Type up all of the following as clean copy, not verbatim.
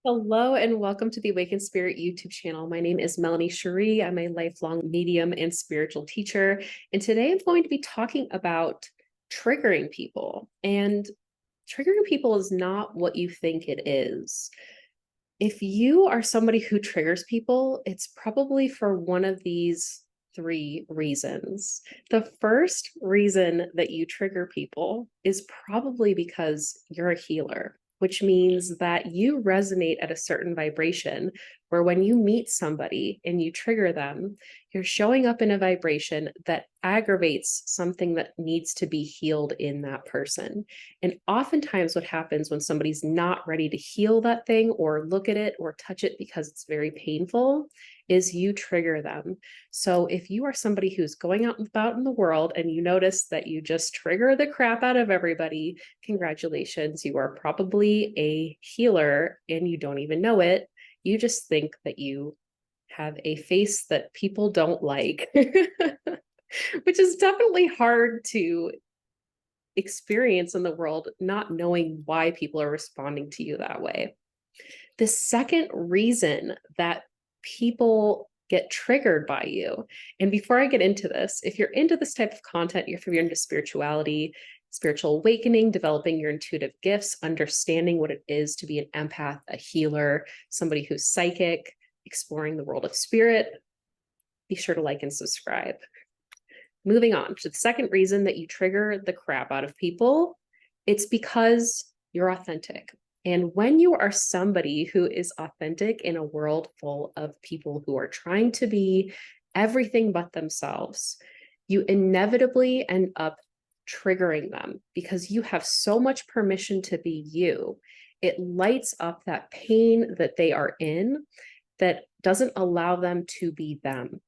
Hello and welcome to the Awaken Spirit YouTube channel. My name is Melanie Sheree. I'm a lifelong medium and spiritual teacher. And today I'm going to be talking about triggering people. And triggering people is not what you think it is. If you are somebody who triggers people, it's probably for one of these three reasons. The first reason that you trigger people is probably because you're a healer, which means that you resonate at a certain vibration where when you meet somebody and you trigger them, you're showing up in a vibration that aggravates something that needs to be healed in that person. And oftentimes what happens when somebody's not ready to heal that thing or look at it or touch it because it's very painful is you trigger them. So if you are somebody who's going out and about in the world and you notice that you just trigger the crap out of everybody, congratulations, you are probably a healer and you don't even know it. You just think that you have a face that people don't like, which is definitely hard to experience in the world, not knowing why people are responding to you that way. The second reason that people get triggered by you, and before I get into this, if you're into this type of content, if you're into spirituality, spiritual awakening, developing your intuitive gifts, understanding what it is to be an empath, a healer, somebody who's psychic, exploring the world of spirit, be sure to like and subscribe. Moving on to the second reason that you trigger the crap out of people, it's because you're authentic. And when you are somebody who is authentic in a world full of people who are trying to be everything but themselves, you inevitably end up triggering them because you have so much permission to be you. It lights up that pain that they are in that doesn't allow them to be them.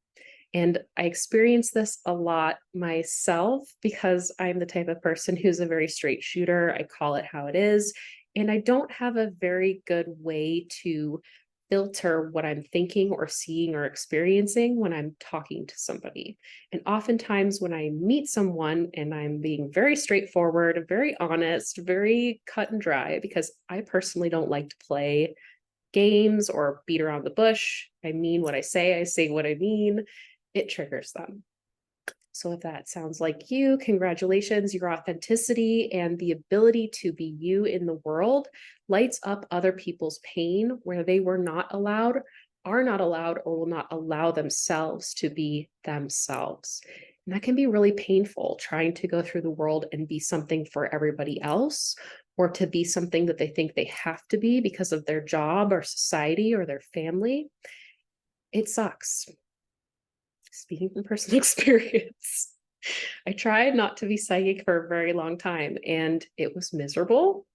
And I experience this a lot myself because I'm the type of person who's a very straight shooter. I call it how it is. And I don't have a very good way to filter what I'm thinking or seeing or experiencing when I'm talking to somebody. And oftentimes when I meet someone and I'm being very straightforward, very honest, very cut and dry, because I personally don't like to play games or beat around the bush. I mean what I say what I mean. It triggers them. So if that sounds like you, congratulations, your authenticity and the ability to be you in the world lights up other people's pain where they were not allowed, are not allowed, or will not allow themselves to be themselves. And that can be really painful, trying to go through the world and be something for everybody else, or to be something that they think they have to be because of their job or society or their family. It sucks. Speaking from personal experience, I tried not to be psychic for a very long time and it was miserable.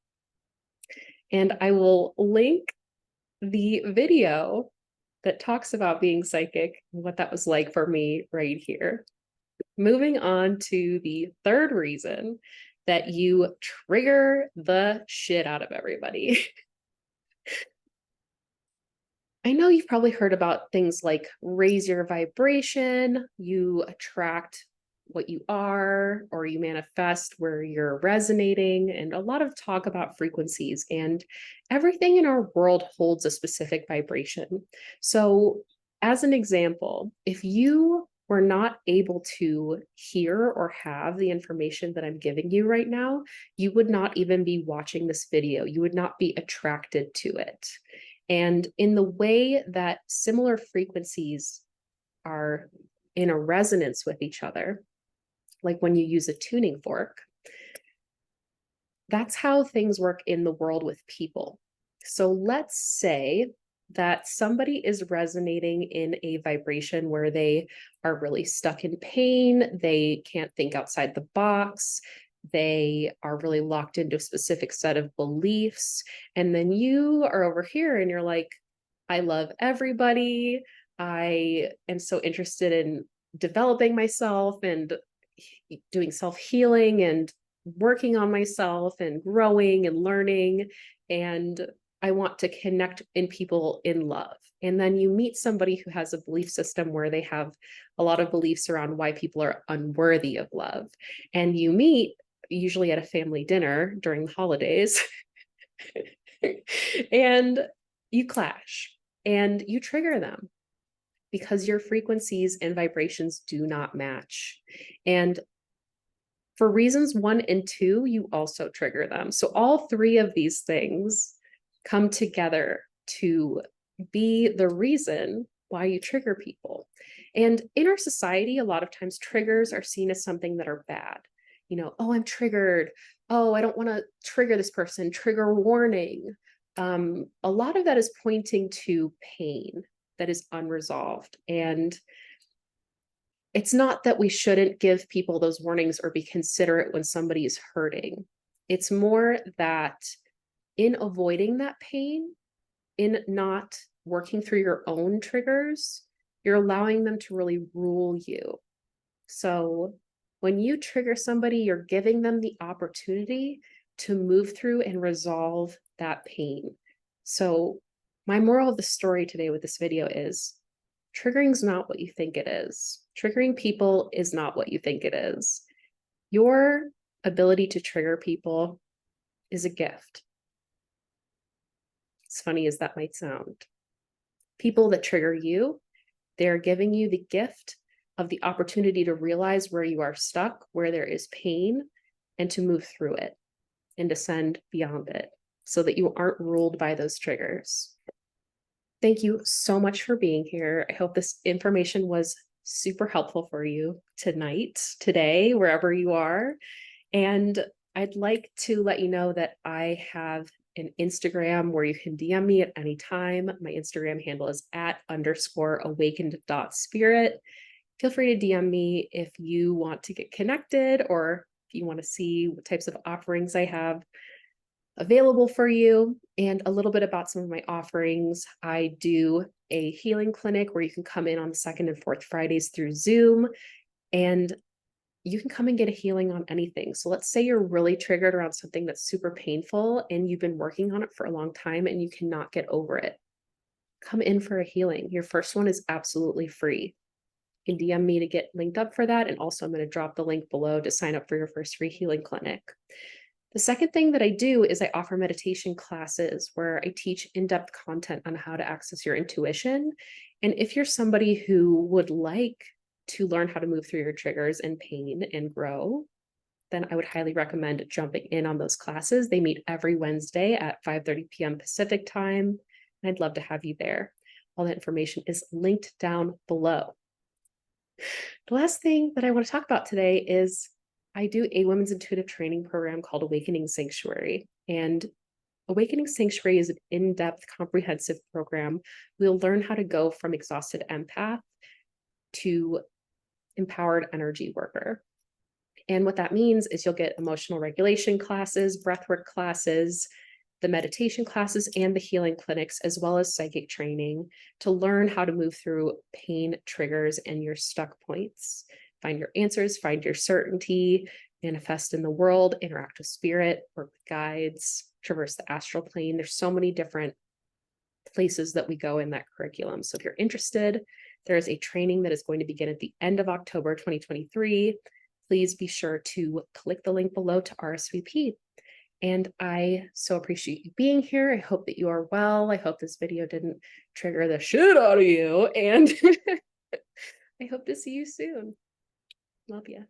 And I will link the video that talks about being psychic and what that was like for me right here. Moving on to the third reason that you trigger the shit out of everybody. I know you've probably heard about things like raise your vibration, you attract what you are, or you manifest where you're resonating, and a lot of talk about frequencies. And everything in our world holds a specific vibration. So, as an example, if you were not able to hear or have the information that I'm giving you right now, you would not even be watching this video. You would not be attracted to it. And in the way that similar frequencies are in a resonance with each other, like when you use a tuning fork, that's how things work in the world with people. So let's say that somebody is resonating in a vibration where they are really stuck in pain, they can't think outside the box, they are really locked into a specific set of beliefs. And then you are over here and you're like, I love everybody. I am so interested in developing myself and doing self-healing and working on myself and growing and learning. And I want to connect in people in love. And then you meet somebody who has a belief system where they have a lot of beliefs around why people are unworthy of love. And you meet usually at a family dinner during the holidays. And you clash and you trigger them because your frequencies and vibrations do not match. And for reasons 1 and 2, you also trigger them. So all 3 of these things come together to be the reason why you trigger people. And in our society, a lot of times triggers are seen as something that are bad. Oh, I'm triggered. Oh, I don't want to trigger this person. Trigger warning. A lot of that is pointing to pain that is unresolved. And it's not that we shouldn't give people those warnings or be considerate when somebody is hurting. It's more that in avoiding that pain, in not working through your own triggers, you're allowing them to really rule you. So when you trigger somebody, you're giving them the opportunity to move through and resolve that pain. So my moral of the story today with this video is triggering is not what you think it is. Triggering people is not what you think it is. Your ability to trigger people is a gift. As funny as that might sound. People that trigger you, they're giving you the gift of the opportunity to realize where you are stuck, where there is pain, and to move through it and descend beyond it so that you aren't ruled by those triggers. Thank you so much for being here. I hope this information was super helpful for you tonight, today, wherever you are. And I'd like to let you know that I have an Instagram where you can DM me at any time. My Instagram handle is @_awakened.spirit. Feel free to DM me if you want to get connected or if you want to see what types of offerings I have available for you. And a little bit about some of my offerings. I do a healing clinic where you can come in on the 2nd and 4th Fridays through Zoom, and you can come and get a healing on anything. So let's say you're really triggered around something that's super painful and you've been working on it for a long time and you cannot get over it. Come in for a healing. Your first one is absolutely free. You can DM me to get linked up for that. And also I'm going to drop the link below to sign up for your first free healing clinic. The second thing that I do is I offer meditation classes where I teach in-depth content on how to access your intuition. And if you're somebody who would like to learn how to move through your triggers and pain and grow, then I would highly recommend jumping in on those classes. They meet every Wednesday at 5:30 p.m. Pacific time. And I'd love to have you there. All that information is linked down below. The last thing that I want to talk about today is I do a women's intuitive training program called Awakening Sanctuary. And Awakening Sanctuary is an in-depth, comprehensive program. We'll learn how to go from exhausted empath to empowered energy worker. And what that means is you'll get emotional regulation classes, breathwork classes, the meditation classes, and the healing clinics, as well as psychic training to learn how to move through pain triggers and your stuck points. Find your answers, find your certainty, manifest in the world, interact with spirit, work with guides, traverse the astral plane. There's so many different places that we go in that curriculum. So if you're interested, there is a training that is going to begin at the end of October 2023. Please be sure to click the link below to RSVP. And I so appreciate you being here. I hope that you are well. I hope this video didn't trigger the shit out of you. And I hope to see you soon. Love ya.